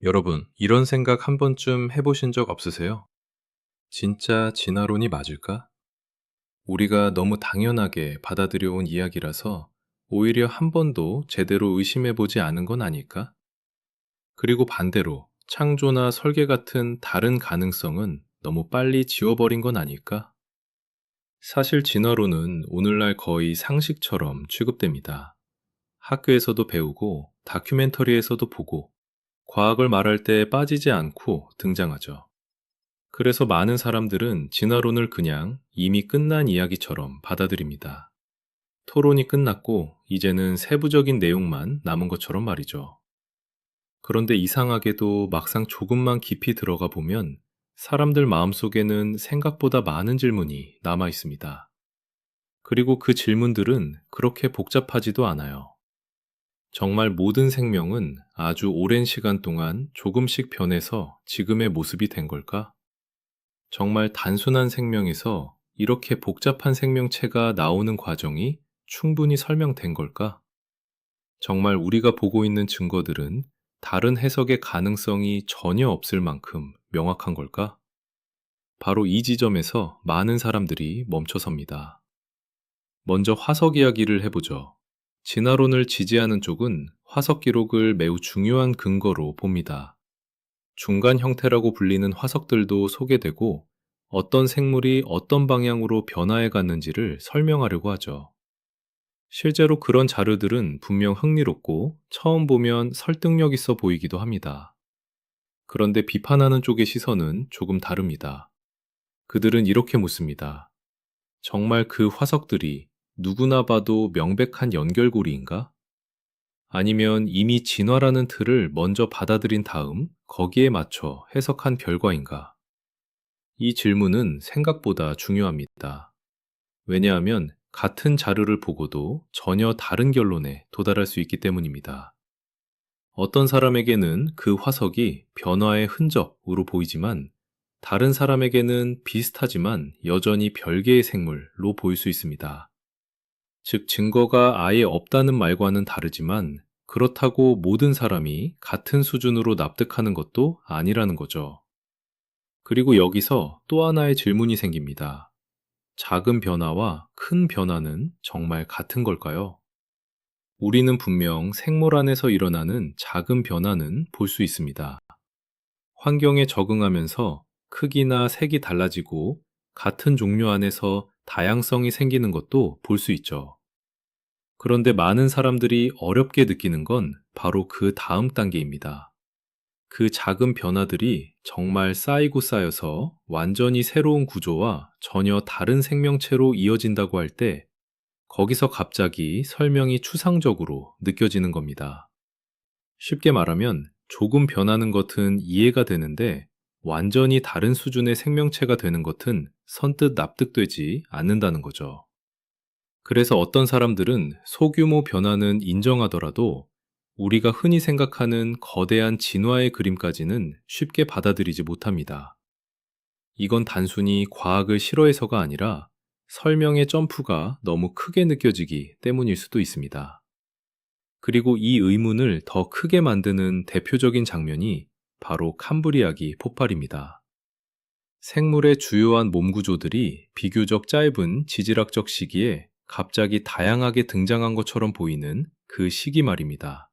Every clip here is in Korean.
여러분, 이런 생각 한 번쯤 해보신 적 없으세요? 진짜 진화론이 맞을까? 우리가 너무 당연하게 받아들여온 이야기라서 오히려 한 번도 제대로 의심해보지 않은 건 아닐까? 그리고 반대로 창조나 설계 같은 다른 가능성은 너무 빨리 지워버린 건 아닐까? 사실 진화론은 오늘날 거의 상식처럼 취급됩니다. 학교에서도 배우고 다큐멘터리에서도 보고 과학을 말할 때 빠지지 않고 등장하죠. 그래서 많은 사람들은 진화론을 그냥 이미 끝난 이야기처럼 받아들입니다. 토론이 끝났고 이제는 세부적인 내용만 남은 것처럼 말이죠. 그런데 이상하게도 막상 조금만 깊이 들어가 보면 사람들 마음속에는 생각보다 많은 질문이 남아 있습니다. 그리고 그 질문들은 그렇게 복잡하지도 않아요. 정말 모든 생명은 아주 오랜 시간 동안 조금씩 변해서 지금의 모습이 된 걸까? 정말 단순한 생명에서 이렇게 복잡한 생명체가 나오는 과정이 충분히 설명된 걸까? 정말 우리가 보고 있는 증거들은 다른 해석의 가능성이 전혀 없을 만큼 명확한 걸까? 바로 이 지점에서 많은 사람들이 멈춰섭니다. 먼저 화석 이야기를 해보죠. 진화론을 지지하는 쪽은 화석 기록을 매우 중요한 근거로 봅니다. 중간 형태라고 불리는 화석들도 소개되고 어떤 생물이 어떤 방향으로 변화해 갔는지를 설명하려고 하죠. 실제로 그런 자료들은 분명 흥미롭고 처음 보면 설득력 있어 보이기도 합니다. 그런데 비판하는 쪽의 시선은 조금 다릅니다. 그들은 이렇게 묻습니다. 정말 그 화석들이 누구나 봐도 명백한 연결고리인가? 아니면 이미 진화라는 틀을 먼저 받아들인 다음 거기에 맞춰 해석한 결과인가? 이 질문은 생각보다 중요합니다. 왜냐하면 같은 자료를 보고도 전혀 다른 결론에 도달할 수 있기 때문입니다. 어떤 사람에게는 그 화석이 변화의 흔적으로 보이지만 다른 사람에게는 비슷하지만 여전히 별개의 생물로 보일 수 있습니다. 즉, 증거가 아예 없다는 말과는 다르지만 그렇다고 모든 사람이 같은 수준으로 납득하는 것도 아니라는 거죠. 그리고 여기서 또 하나의 질문이 생깁니다. 작은 변화와 큰 변화는 정말 같은 걸까요? 우리는 분명 생물 안에서 일어나는 작은 변화는 볼 수 있습니다. 환경에 적응하면서 크기나 색이 달라지고 같은 종류 안에서 다양성이 생기는 것도 볼 수 있죠. 그런데 많은 사람들이 어렵게 느끼는 건 바로 그 다음 단계입니다. 그 작은 변화들이 정말 쌓이고 쌓여서 완전히 새로운 구조와 전혀 다른 생명체로 이어진다고 할 때 거기서 갑자기 설명이 추상적으로 느껴지는 겁니다. 쉽게 말하면 조금 변하는 것은 이해가 되는데 완전히 다른 수준의 생명체가 되는 것은 선뜻 납득되지 않는다는 거죠. 그래서 어떤 사람들은 소규모 변화는 인정하더라도 우리가 흔히 생각하는 거대한 진화의 그림까지는 쉽게 받아들이지 못합니다. 이건 단순히 과학을 싫어해서가 아니라 설명의 점프가 너무 크게 느껴지기 때문일 수도 있습니다. 그리고 이 의문을 더 크게 만드는 대표적인 장면이 바로 캄브리아기 폭발입니다. 생물의 주요한 몸 구조들이 비교적 짧은 지질학적 시기에 갑자기 다양하게 등장한 것처럼 보이는 그 시기 말입니다.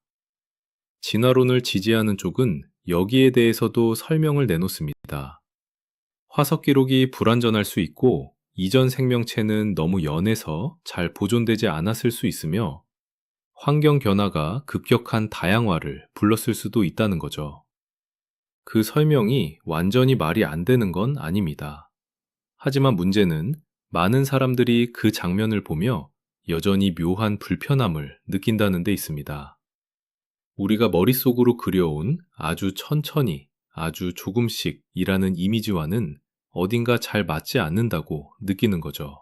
진화론을 지지하는 쪽은 여기에 대해서도 설명을 내놓습니다. 화석 기록이 불완전할 수 있고 이전 생명체는 너무 연해서 잘 보존되지 않았을 수 있으며 환경 변화가 급격한 다양화를 불렀을 수도 있다는 거죠. 그 설명이 완전히 말이 안 되는 건 아닙니다. 하지만 문제는 많은 사람들이 그 장면을 보며 여전히 묘한 불편함을 느낀다는 데 있습니다. 우리가 머릿속으로 그려온 아주 천천히, 아주 조금씩 이라는 이미지와는 어딘가 잘 맞지 않는다고 느끼는 거죠.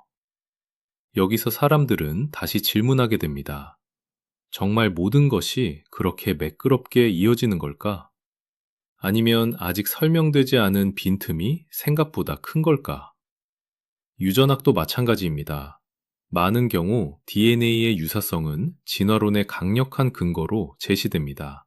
여기서 사람들은 다시 질문하게 됩니다. 정말 모든 것이 그렇게 매끄럽게 이어지는 걸까? 아니면 아직 설명되지 않은 빈틈이 생각보다 큰 걸까? 유전학도 마찬가지입니다. 많은 경우 DNA의 유사성은 진화론의 강력한 근거로 제시됩니다.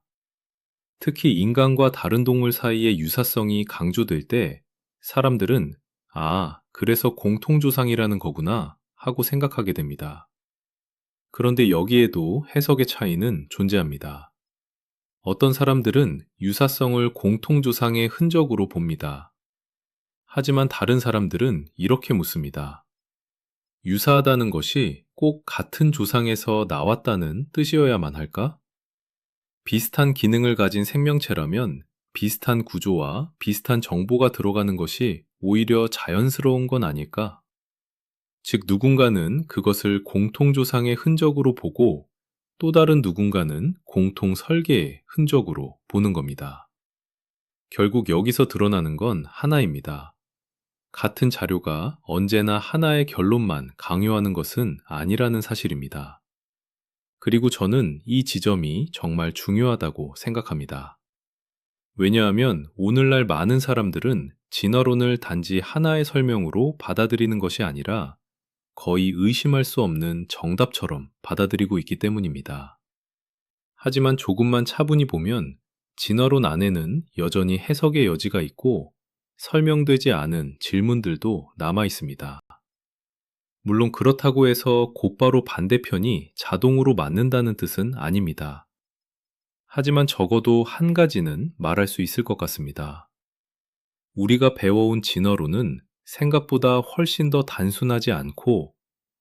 특히 인간과 다른 동물 사이의 유사성이 강조될 때 사람들은 아, 그래서 공통조상이라는 거구나 하고 생각하게 됩니다. 그런데 여기에도 해석의 차이는 존재합니다. 어떤 사람들은 유사성을 공통조상의 흔적으로 봅니다. 하지만 다른 사람들은 이렇게 묻습니다. 유사하다는 것이 꼭 같은 조상에서 나왔다는 뜻이어야만 할까? 비슷한 기능을 가진 생명체라면 비슷한 구조와 비슷한 정보가 들어가는 것이 오히려 자연스러운 건 아닐까? 즉, 누군가는 그것을 공통조상의 흔적으로 보고 또 다른 누군가는 공통 설계의 흔적으로 보는 겁니다. 결국 여기서 드러나는 건 하나입니다. 같은 자료가 언제나 하나의 결론만 강요하는 것은 아니라는 사실입니다. 그리고 저는 이 지점이 정말 중요하다고 생각합니다. 왜냐하면 오늘날 많은 사람들은 진화론을 단지 하나의 설명으로 받아들이는 것이 아니라 거의 의심할 수 없는 정답처럼 받아들이고 있기 때문입니다. 하지만 조금만 차분히 보면 진화론 안에는 여전히 해석의 여지가 있고 설명되지 않은 질문들도 남아 있습니다. 물론 그렇다고 해서 곧바로 반대편이 자동으로 맞는다는 뜻은 아닙니다. 하지만 적어도 한 가지는 말할 수 있을 것 같습니다. 우리가 배워온 진화론은 생각보다 훨씬 더 단순하지 않고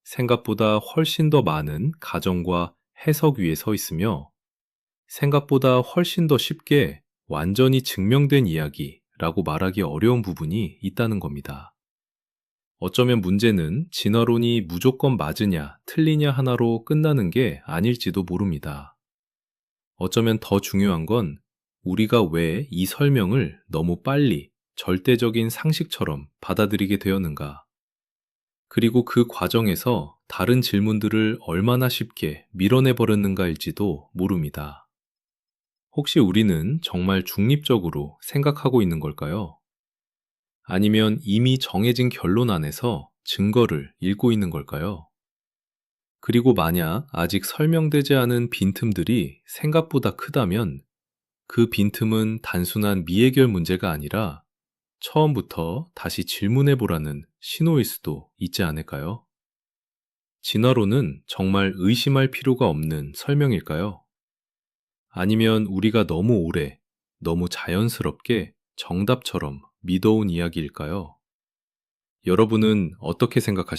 생각보다 훨씬 더 많은 가정과 해석 위에 서 있으며 생각보다 훨씬 더 쉽게 완전히 증명된 이야기라고 말하기 어려운 부분이 있다는 겁니다. 어쩌면 문제는 진화론이 무조건 맞으냐, 틀리냐 하나로 끝나는 게 아닐지도 모릅니다. 어쩌면 더 중요한 건 우리가 왜 이 설명을 너무 빨리 절대적인 상식처럼 받아들이게 되었는가, 그리고 그 과정에서 다른 질문들을 얼마나 쉽게 밀어내버렸는가일지도 모릅니다. 혹시 우리는 정말 중립적으로 생각하고 있는 걸까요? 아니면 이미 정해진 결론 안에서 증거를 읽고 있는 걸까요? 그리고 만약 아직 설명되지 않은 빈틈들이 생각보다 크다면 그 빈틈은 단순한 미해결 문제가 아니라 처음부터 다시 질문해 보라는 신호일 수도 있지 않을까요? 진화론은 정말 의심할 필요가 없는 설명일까요? 아니면 우리가 너무 오래, 너무 자연스럽게 정답처럼 믿어온 이야기일까요? 여러분은 어떻게 생각하십니까?